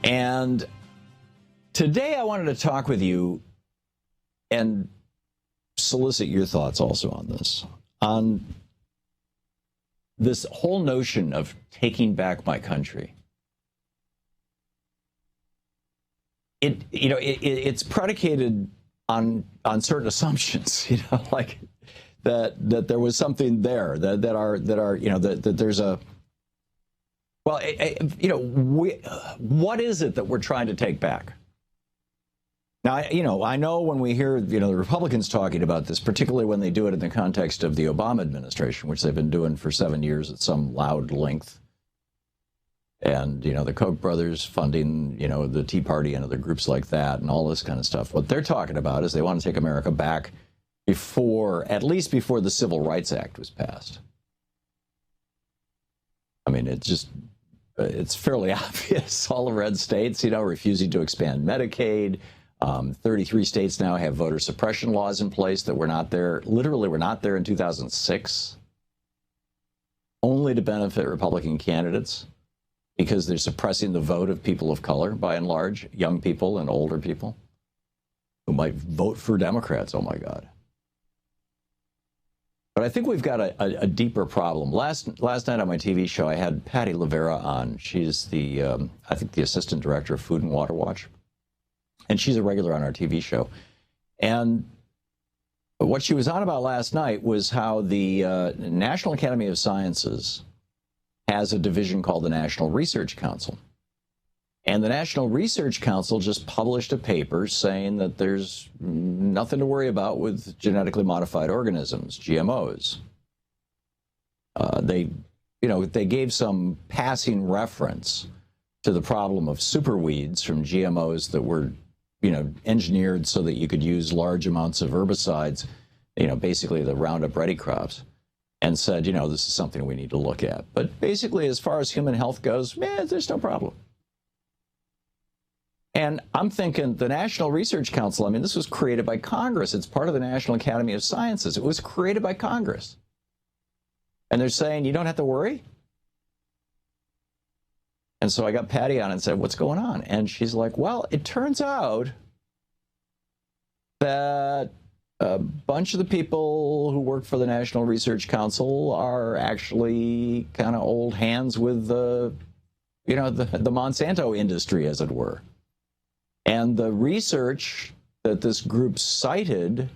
And today I wanted to talk with you and solicit your thoughts also on this whole notion of taking back my country. It's predicated on certain assumptions, like that there was something there that there's a, well, what is it that we're trying to take back? Now, I know when we hear, the Republicans talking about this, particularly when they do it in the context of the Obama administration, which they've been doing for 7 years at some loud length, and, the Koch brothers funding, the Tea Party and other groups like that and all this kind of stuff. What they're talking about is they want to take America back at least before the Civil Rights Act was passed. I mean, it's fairly obvious. All the red states, refusing to expand Medicaid. 33 states now have voter suppression laws in place that were not there. Literally were not there in 2006. Only to benefit Republican candidates because they're suppressing the vote of people of color, by and large, young people and older people who might vote for Democrats. Oh, my God. But I think we've got a deeper problem. Last night on my TV show, I had Patty Lavera on. She's I think the assistant director of Food and Water Watch. And she's a regular on our TV show. And what she was on about last night was how the National Academy of Sciences has a division called the National Research Council. And the National Research Council just published a paper saying that there's nothing to worry about with genetically modified organisms, GMOs. They gave some passing reference to the problem of superweeds from GMOs that were, engineered so that you could use large amounts of herbicides, basically the Roundup Ready crops, and said, this is something we need to look at. But basically, as far as human health goes, there's no problem. And I'm thinking the National Research Council, this was created by Congress. It's part of the National Academy of Sciences. It was created by Congress. And they're saying, you don't have to worry? And so I got Patty on and said, what's going on? And she's like, well, it turns out that a bunch of the people who work for the National Research Council are actually kind of old hands with the Monsanto industry, as it were. And the research that this group cited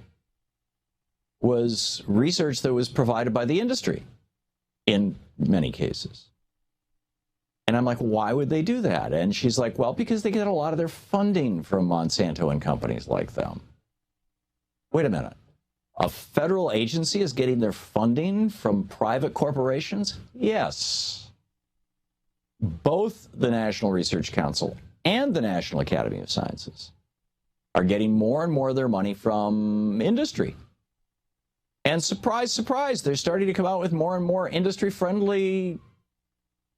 was research that was provided by the industry in many cases. And I'm like, why would they do that? And she's like, well, because they get a lot of their funding from Monsanto and companies like them. Wait a minute. A federal agency is getting their funding from private corporations? Yes. Both the National Research Council and the National Academy of Sciences are getting more and more of their money from industry. And surprise, surprise, they're starting to come out with more and more industry-friendly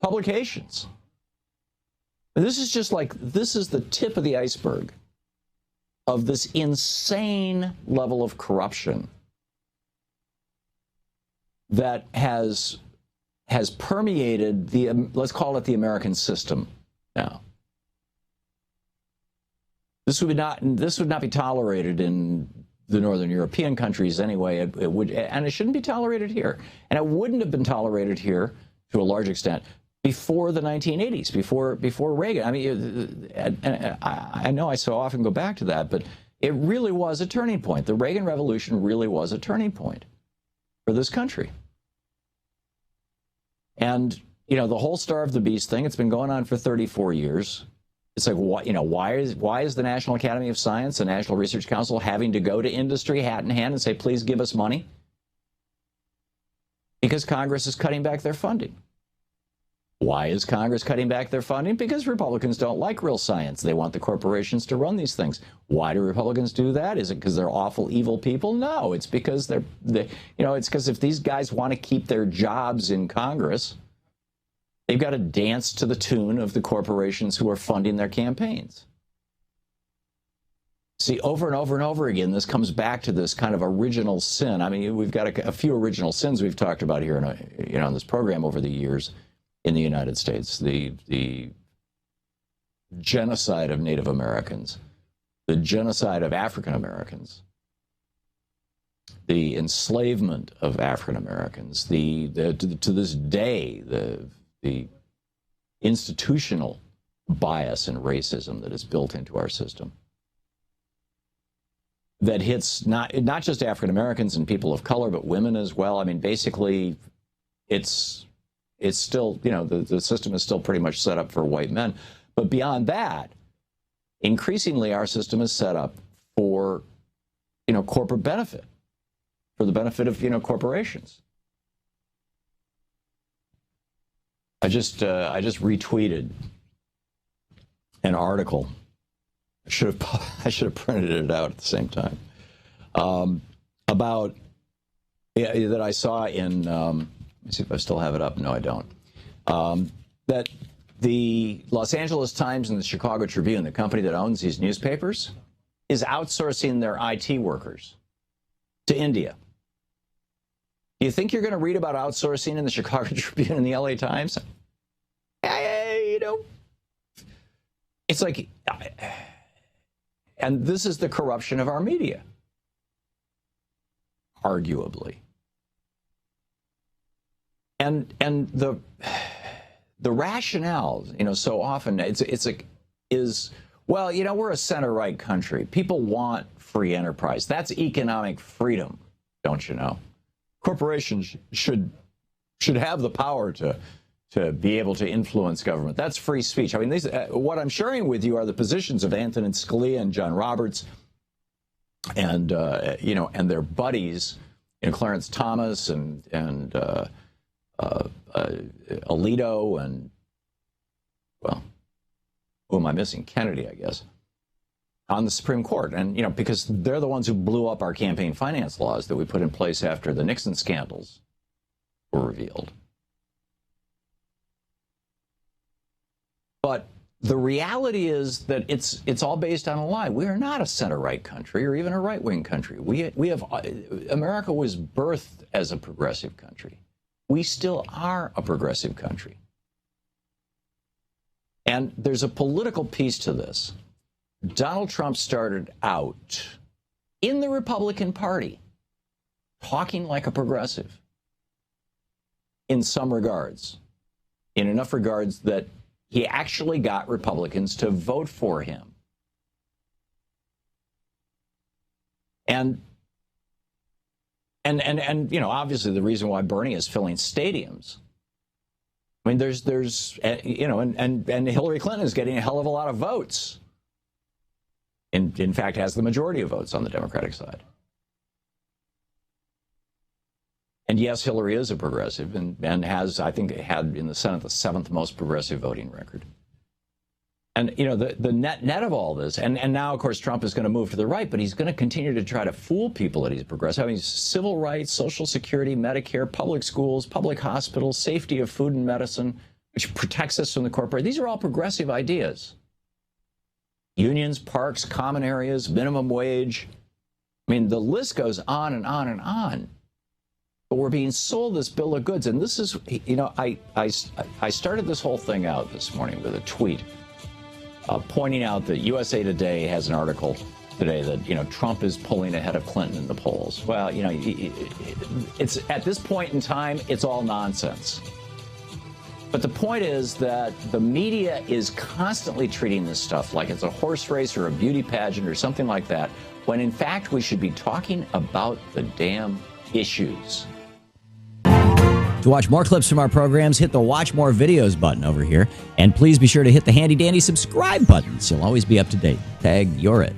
publications. This is the tip of the iceberg of this insane level of corruption that has permeated let's call it the American system now. This would not be tolerated in the Northern European countries anyway. It would, and it shouldn't be tolerated here. And it wouldn't have been tolerated here to a large extent before the 1980s, before Reagan. I know I so often go back to that, but it really was a turning point. The Reagan Revolution really was a turning point for this country. And, the whole starve the beast thing, it's been going on for 34 years. It's like, why is the National Academy of Science, the National Research Council, having to go to industry hat in hand and say, please give us money? Because Congress is cutting back their funding. Why is Congress cutting back their funding? Because Republicans don't like real science. They want the corporations to run these things. Why do Republicans do that? Is it because they're awful, evil people? No, it's because it's because if these guys want to keep their jobs in Congress, they've got to dance to the tune of the corporations who are funding their campaigns. See, over and over and over again, this comes back to this kind of original sin. We've got a few original sins we've talked about here in this program over the years in the United States. The genocide of Native Americans, the genocide of African Americans, the enslavement of African Americans, to this day, the institutional bias and racism that is built into our system that hits not just African Americans and people of color, but women as well. I mean, basically, it's still, you know, the system is still pretty much set up for white men. But beyond that, increasingly, our system is set up for, you know, corporate benefit, for the benefit of, you know, corporations. I just retweeted an article. I should have printed it out at the same time. About that I saw in. Let me see if I still have it up. No, I don't. That the Los Angeles Times and the Chicago Tribune, the company that owns these newspapers, is outsourcing their IT workers to India. Do you think you're going to read about outsourcing in the Chicago Tribune and the LA Times? You know, it's like, and this is the corruption of our media, arguably. And the rationale, you know, so often is well, you know, we're a center-right country. People want free enterprise. That's economic freedom, don't you know? Corporations should have the power to be able to influence government. That's free speech. I mean, these, what I'm sharing with you are the positions of Antonin Scalia and John Roberts, and you know, and their buddies, you know, Clarence Thomas and Alito, and, well, who am I missing? Kennedy, I guess, on the Supreme Court. And, you know, because they're the ones who blew up our campaign finance laws that we put in place after the Nixon scandals were revealed. But the reality is that it's all based on a lie. We are not a center-right country or even a right-wing country. America was birthed as a progressive country. We still are a progressive country. And there's a political piece to this. Donald Trump started out in the Republican Party talking like a progressive in some regards, in enough regards that he actually got Republicans to vote for him. And you know, obviously the reason why Bernie is filling stadiums, I mean, there's you know, and Hillary Clinton is getting a hell of a lot of votes. In fact, has the majority of votes on the Democratic side. And yes, Hillary is a progressive and has, I think, had in the Senate the 7th most progressive voting record. And, you know, the net of all this, and now, of course, Trump is going to move to the right, but he's going to continue to try to fool people that he's progressive. I mean, civil rights, Social Security, Medicare, public schools, public hospitals, safety of food and medicine, which protects us from the corporate. These are all progressive ideas. Unions, parks, common areas, minimum wage. I mean, the list goes on and on and on. But we're being sold this bill of goods. And this is, you know, I started this whole thing out this morning with a tweet pointing out that USA Today has an article today that, you know, Trump is pulling ahead of Clinton in the polls. Well, you know, it's at this point in time, it's all nonsense. But the point is that the media is constantly treating this stuff like it's a horse race or a beauty pageant or something like that, when in fact we should be talking about the damn issues. To watch more clips from our programs, hit the Watch More Videos button over here. And please be sure to hit the handy-dandy subscribe button so you'll always be up to date. Tag, you're it.